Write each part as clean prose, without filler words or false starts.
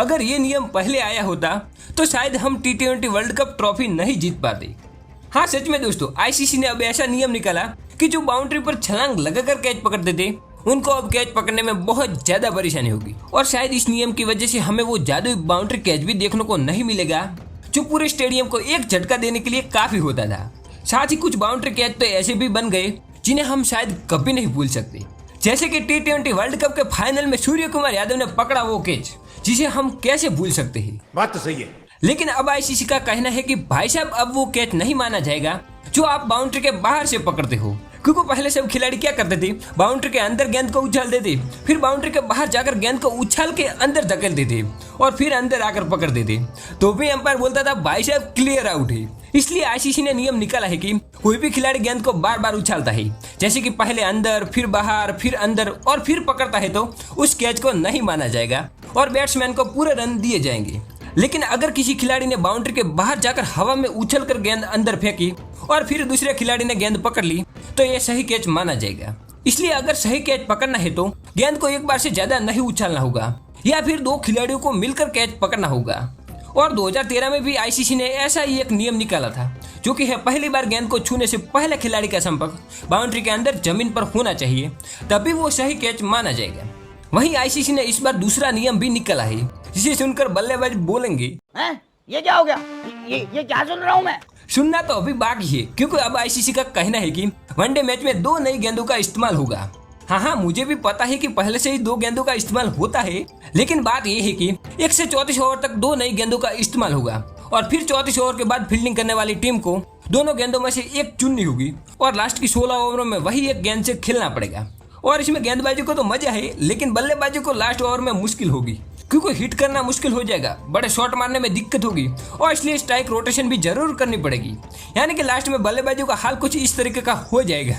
अगर ये नियम पहले आया होता तो शायद हम T20 वर्ल्ड कप ट्रॉफी नहीं जीत पाते। हाँ सच में दोस्तों, आईसीसी ने अब ऐसा नियम निकाला कि जो बाउंड्री पर छलांग लगाकर कैच पकड़ते थे उनको अब कैच पकड़ने में बहुत ज्यादा परेशानी होगी। और शायद इस नियम की वजह से हमें वो जादुई बाउंड्री कैच भी देखने को नहीं मिलेगा जो पूरे स्टेडियम को एक झटका देने के लिए काफी होता था। साथ ही कुछ बाउंड्री कैच तो ऐसे भी बन गए जिन्हें हम शायद कभी नहीं भूल सकते, जैसे कि T20 वर्ल्ड कप के फाइनल में सूर्य कुमार यादव ने पकड़ा वो कैच, जिसे हम कैसे भूल सकते हैं। बात तो सही है। लेकिन अब आईसीसी का कहना है कि भाई साहब अब वो कैच नहीं माना जाएगा जो आप बाउंड्री के बाहर से पकड़ते हो, क्योंकि पहले सब खिलाड़ी क्या करते थे, बाउंड्री के अंदर गेंद को उछालते थे, फिर बाउंड्री के बाहर जाकर गेंद को उछाल के अंदर धकेलते थे और फिर अंदर आकर पकड़ते थे। तो भी अंपायर बोलता था भाई साहब क्लियर आउट है। इसलिए आईसीसी ने नियम निकाला है कि कोई भी खिलाड़ी गेंद को बार बार उछालता है, जैसे कि पहले अंदर फिर बाहर फिर अंदर और फिर पकड़ता है, तो उस कैच को नहीं माना जाएगा और बैट्समैन को पूरे रन दिए जाएंगे। लेकिन अगर किसी खिलाड़ी ने बाउंड्री के बाहर जाकर हवा में उछलकर गेंद अंदर फेंकी और फिर दूसरे खिलाड़ी ने गेंद पकड़ ली तो यह सही कैच माना जाएगा। इसलिए अगर सही कैच पकड़ना है तो गेंद को एक बार से ज्यादा नहीं उछालना होगा या फिर दो खिलाड़ियों को मिलकर कैच पकड़ना होगा। और 2013 में भी आईसीसी ने ऐसा ही एक नियम निकाला था, जो कि है पहली बार गेंद को छूने से पहले खिलाड़ी का संपर्क बाउंड्री के अंदर जमीन पर होना चाहिए, तभी वो सही कैच माना जाएगा। वहीं आईसीसी ने इस बार दूसरा नियम भी निकाला है, जिसे सुनकर बल्लेबाज बोलेंगे ये क्या हो गया, ये क्या सुन रहा हूँ मैं। सुनना तो अभी बाकी है, क्योंकि अब आईसीसी का कहना है कि वनडे मैच में 2 नई गेंदों का इस्तेमाल होगा। हाँ, मुझे भी पता है कि पहले से ही 2 गेंदों का इस्तेमाल होता है, लेकिन बात यह है कि 1 से 34 ओवर तक 2 नई गेंदों का इस्तेमाल होगा और फिर 34 ओवर के बाद फील्डिंग करने वाली टीम को दोनों गेंदों में से एक चुननी होगी और लास्ट की 16 ओवरों में वही एक गेंद से खेलना पड़ेगा। और इसमें गेंदबाजी को तो मजा है, लेकिन बल्लेबाजी को लास्ट ओवर में मुश्किल होगी, क्योंकि हिट करना मुश्किल हो जाएगा, बड़े शॉट मारने में दिक्कत होगी और इसलिए स्ट्राइक रोटेशन भी जरूर करनी पड़ेगी। यानी कि लास्ट में बल्लेबाजी का हाल कुछ इस तरीके का हो जाएगा।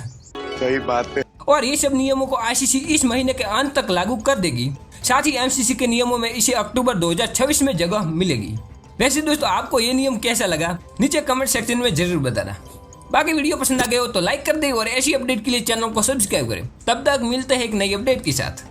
सही बात है। और ये सब नियमों को आईसीसी इस महीने के अंत तक लागू कर देगी। साथ ही एमसीसी के नियमों में इसे अक्टूबर 2026 में जगह मिलेगी। वैसे दोस्तों, आपको ये नियम कैसा लगा नीचे कमेंट सेक्शन में जरूर बताना। बाकी वीडियो पसंद आ गए हो तो लाइक कर दे और ऐसी अपडेट के लिए चैनल को सब्सक्राइब करें। तब तक मिलते हैं एक नई अपडेट के साथ।